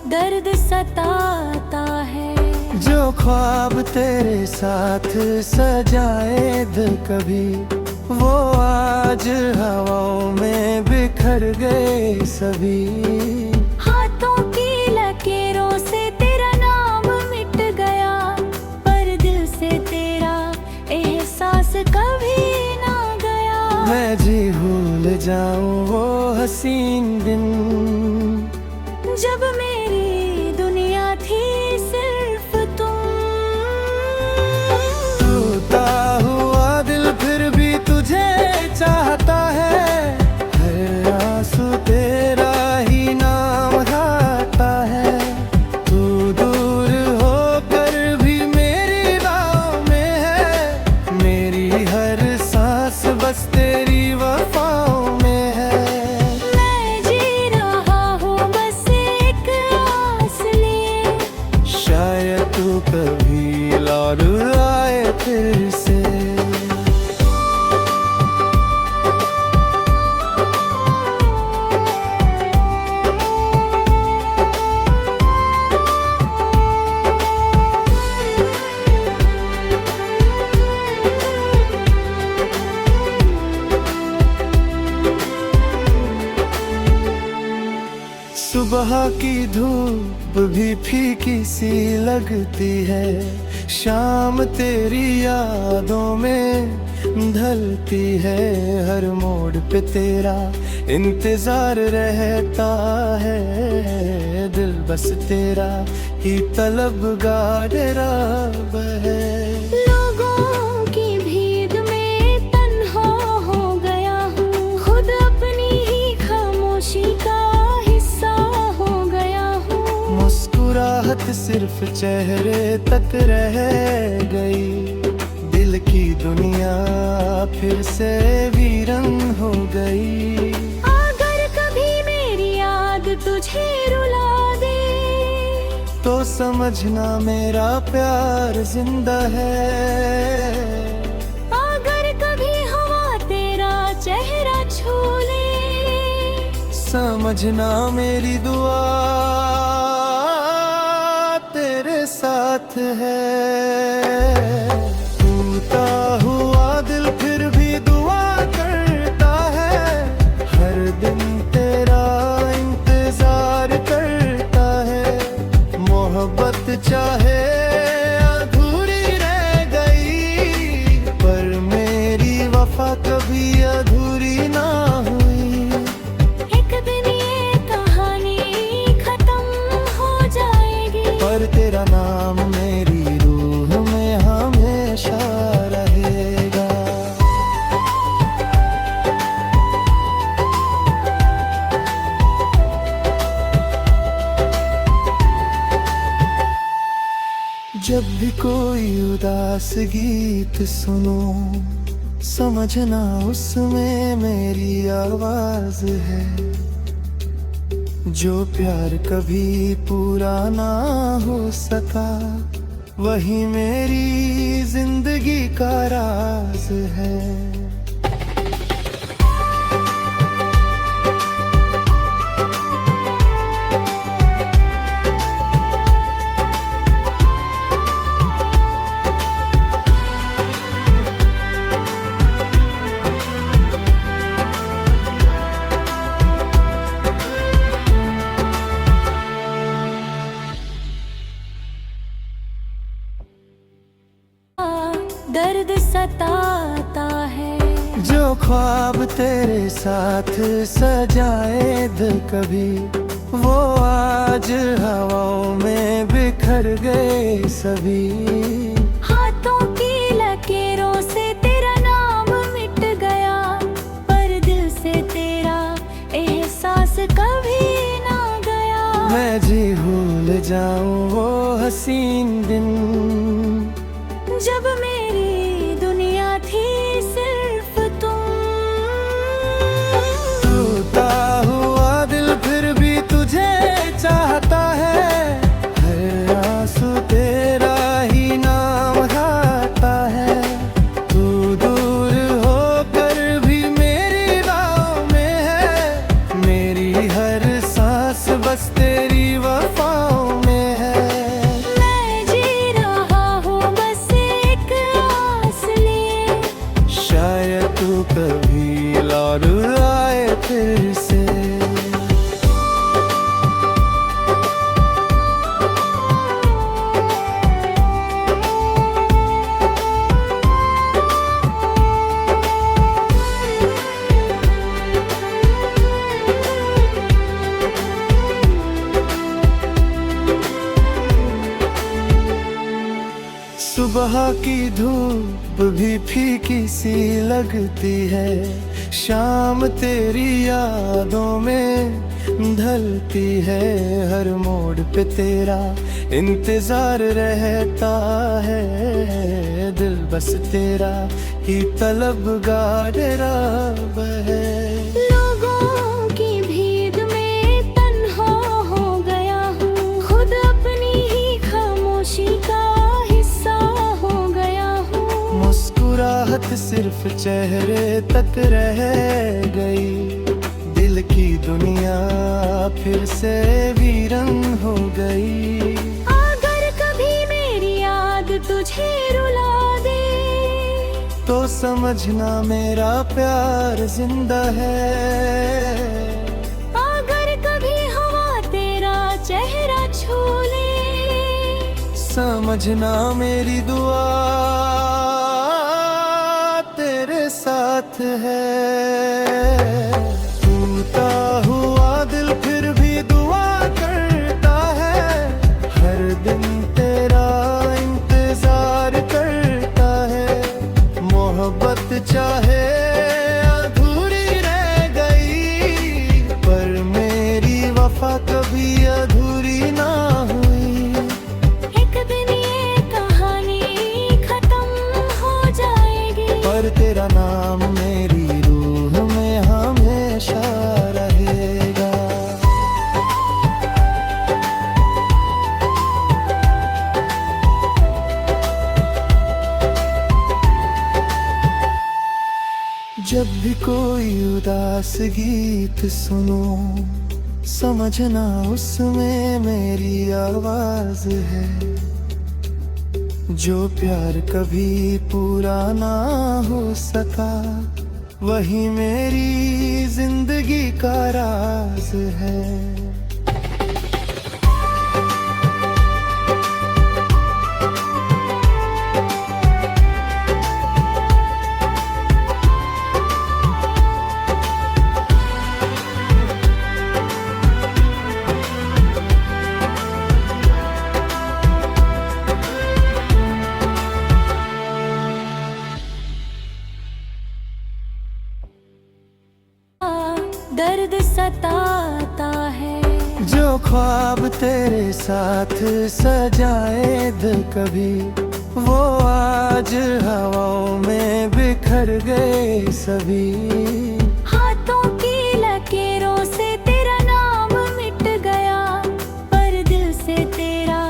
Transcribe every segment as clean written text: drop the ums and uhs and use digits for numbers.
दर्द सताता है। जो ख्वाब तेरे साथ सजाए दिल कभी, वो आज हवाओं में बिखर गए सभी। हाथों की लकीरों से तेरा नाम मिट गया, पर दिल से तेरा एहसास कभी ना गया। मैं जी भूल जाऊं वो हसीन दिन, जब मेरी दुनिया थी सिर्फ तुम। टूटा हुआ दिल फिर भी तुझे चाहता है, हर आंसू तेरा ही नाम खाता है। तू दूर होकर भी मेरी राहों में है, मेरी हर सांस बस तेरी वफाओं में है। मैं जी रहा हूँ बस एक आस लिए, शायद तू कभी लौट आए फिर से। सुबह की धूप भी फीकी सी लगती है, शाम तेरी यादों में ढलती है। हर मोड़ पे तेरा इंतजार रहता है, दिल बस तेरा ही तलबगार रब है। लोगों की भीड़ में तन्हा हो गया हूँ, खुद अपनी ही खामोशी का हिस्सा हो गया हूँ। मुस्कुराहट सिर्फ चेहरे तक रह गई, दिल की दुनिया फिर से वीरन हो गई। अगर कभी मेरी याद तुझे रुला दे, तो समझना मेरा प्यार जिंदा है। अगर कभी हवा तेरा चेहरा छू ले, समझना मेरी दुआ तेरे साथ है। टूटा हुआ दिल फिर भी दुआ करता है, हर दिन तेरा इंतजार करता है। मोहब्बत चाहे अधूरी रह गई, पर मेरी वफा कभी अधूरी ना हुई। एक दिन ये कहानी खत्म हो जाएगी, पर तेरा नाम मेरी रूह में हमेशा रहेगा। जब भी कोई उदास गीत सुनो, समझना उसमें मेरी आवाज है। जो प्यार कभी पूरा ना हो सका, वही मेरी जिंदगी का राज है। दर्द सताता है। जो ख्वाब तेरे साथ सजाए दिल कभी, वो आज हवाओं में बिखर गए सभी। हाथों की लकीरों से तेरा नाम मिट गया, पर दिल से तेरा एहसास कभी ना गया। मैं जी भूल जाऊं वो हसीन दिन, जब मेरी दुनिया थी सिर्फ तुम। टूटा हुआ दिल फिर भी तुझे चाहता है, हर आंसू तेरा ही नाम खाता है। तू दूर होकर भी मेरी राहों में है, मेरी हर सांस बस तेरी वफा सुबह की धूप भी फीकी सी लगती है, शाम तेरी यादों में ढलती है। हर मोड़ पे तेरा इंतजार रहता है, दिल बस तेरा ही तलबगार रब है। लोगों की भीड़ में तन्हा हो गया हूँ, खुद अपनी ही खामोशी का हिस्सा हो गया हूँ। मुस्कुराहट सिर्फ चेहरे तक रह गई, दिल की दुनिया फिर से वीरन हो गई। अगर कभी मेरी याद तुझे रुला दे, तो समझना मेरा प्यार जिंदा है। अगर कभी हवा तेरा चेहरा छू ले, समझना मेरी दुआ तेरे साथ है। टूटा हुआ दिल फिर भी दुआ करता है, हर दिन तेरा इंतजार करता है। मोहब्बत चाहे अधूरी रह गई, पर मेरी वफा कभी अधूरी ना हुई। एक दिन ये कहानी खत्म हो जाएगी, पर तेरा नाम मेरी रूह में हमेशा रहेगा। जब भी कोई उदास गीत सुनो, समझना उसमें मेरी आवाज है। जो प्यार कभी पूरा ना हो सका, वही मेरी जिंदगी का राज है। दर्द सताता है, जो ख्वाब तेरे साथ सजाए दिल कभी, वो आज हवाओं में बिखर गए सभी। हाथों की लकीरों से तेरा नाम मिट गया, पर दिल से तेरा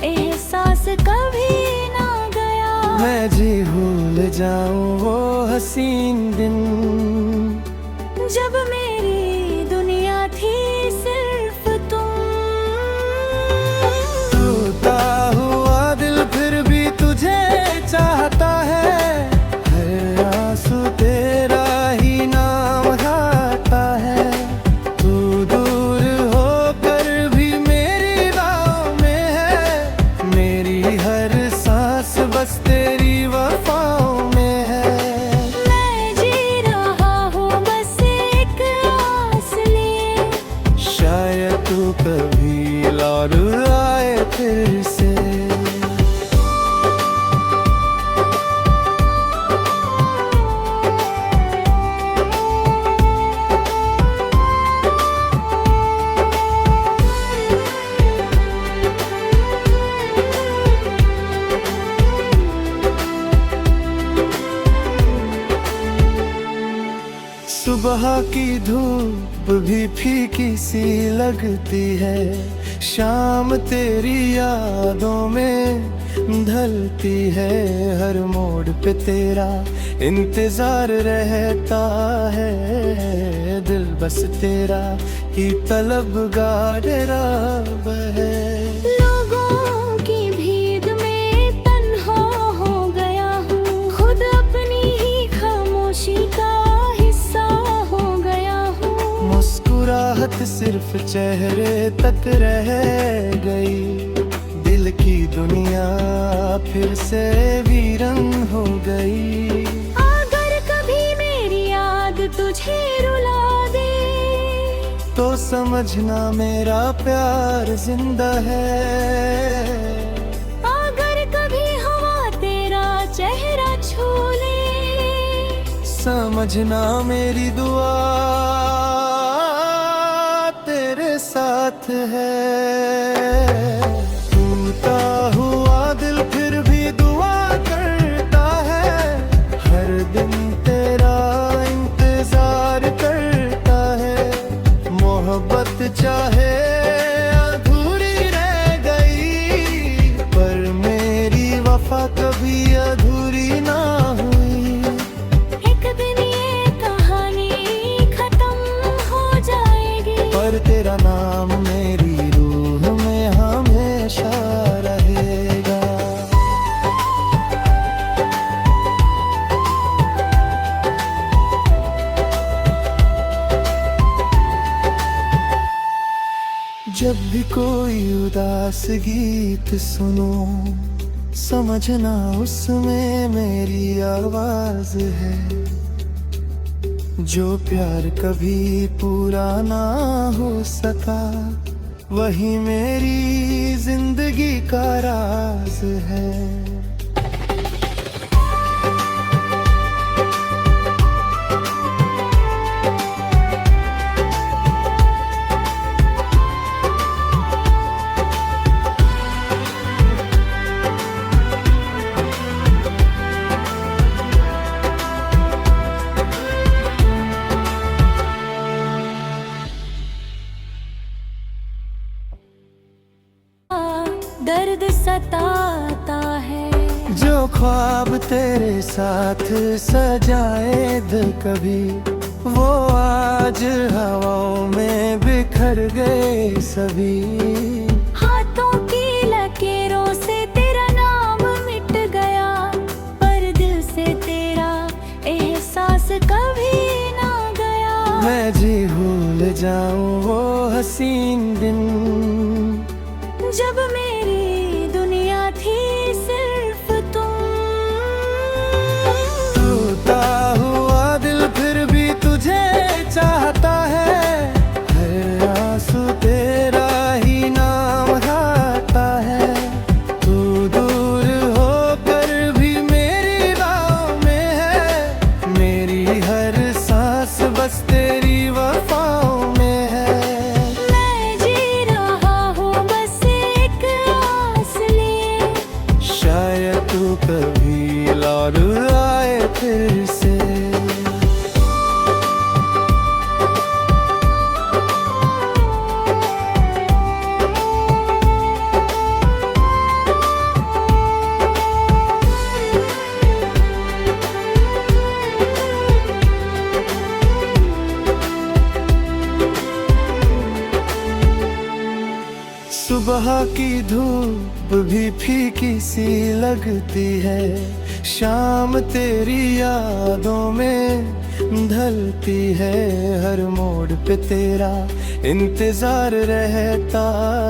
एहसास कभी ना गया। मैं जी भूल जाऊं वो हसीन दिन, जब मेरी दुनिया थी सिर्फ तुम। टूटा हुआ दिल फिर भी तुझे चाहता है, हर आंसू तेरा ही नाम गाता है। तू दूर होकर भी मेरी राहों में है, मेरी हर सांस बस तेरी वफाओं में है। मैं जी रहा हूँ बस एक आस लिए, शायद तू कभी लौट आए फिर से। सुबह की धूप भी फीकी सी लगती है, शाम तेरी यादों में ढलती है। हर मोड़ पे तेरा इंतजार रहता है, दिल बस तेरा ही तलबगार रब है। लोगों की भीड़ में तन्हा हो गया हूँ, खुद अपनी ही खामोशी का हिस्सा हो गया हूँ। मुस्कुराहट सिर्फ चेहरे तक रह गई, दिल की दुनिया फिर से वीरन हो गई। अगर कभी मेरी याद तुझे रुला दे, तो समझना मेरा प्यार जिंदा है। अगर कभी हवा तेरा समझना मेरी दुआ तेरे साथ है। टूटा हुआ दिल फिर भी दुआ करता है, हर दिन तेरा इंतजार करता है। मोहब्बत चाहे अधूरी रह गई, पर मेरी वफा कभी अधूरी ना हुई। एक दिन ये कहानी खत्म हो जाएगी, पर तेरा नाम मेरी रूह में हमेशा रहेगा। जब भी कोई उदास गीत सुनो, समझना उसमें मेरी आवाज है। जो प्यार कभी पूरा ना हो सका, वही मेरी जिंदगी का राज है। दर्द सताता है। जो ख्वाब तेरे साथ सजाए दिल कभी, वो आज हवाओं में बिखर गए सभी। हाथों की लकीरों से तेरा नाम मिट गया, पर दिल से तेरा एहसास कभी ना गया। मैं जी भूल जाऊं वो हसीन दिन, जब मेरी दुनिया थी सिर्फ तुम। टूटा हुआ दिल फिर भी तुझे चाहता है, हर आंसू तेरा ही नाम गाता है। तू दूर होकर भी मेरी राह में है, मेरी हर सांस बस तेरी वफाओं में है। मैं जी रहा हूँ बस एक आस लिए, शायद तू कभी लौट आए फिर से। सुबह की धूप भी फीकी सी लगती है, शाम तेरी यादों में ढलती है। हर मोड़ पे तेरा इंतजार रहता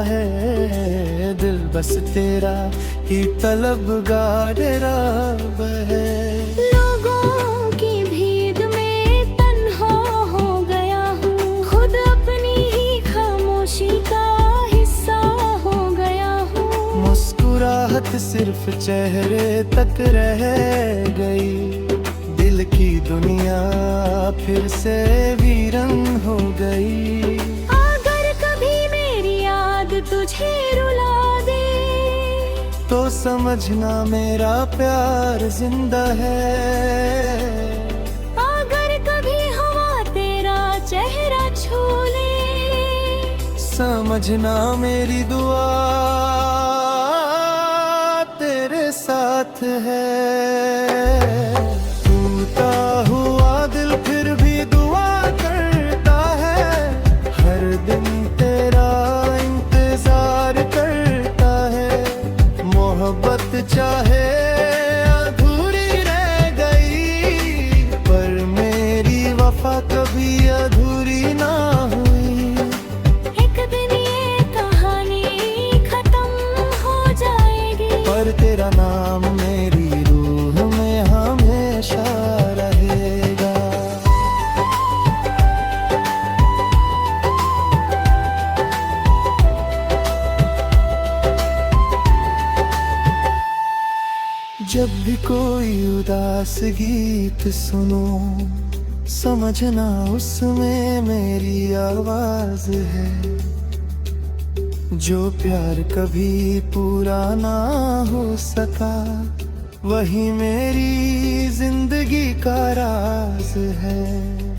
है, दिल बस तेरा ही तलबगार रब है। लोगों की भीड़ में तन्हा हो गया हूँ, खुद अपनी ही खामोशी का हिस्सा हो गया हूँ। मुस्कुराहट सिर्फ चेहरे तक रह गई, दिल की दुनिया फिर से वीरन हो गई। अगर कभी मेरी याद तुझे रुला दे, तो समझना मेरा प्यार जिंदा है। अगर कभी हवा तेरा चेहरा छू ले, समझना मेरी दुआ तेरे साथ है। टूटा हुआ दिल फिर भी दुआ करता है, हर दिन तेरा इंतजार करता है। मोहब्बत चाहे अधूरी रह गई, पर मेरी वफा कभी अधूरी ना हुई। एक दिन ये कहानी खत्म हो जाएगी, पर तेरा नाम मेरी रूह में हमेशा रहेगा। जब भी कोई उदास गीत सुनो, समझना उसमें मेरी आवाज है। जो प्यार कभी पूरा ना हो सका, वही मेरी जिंदगी का राज है।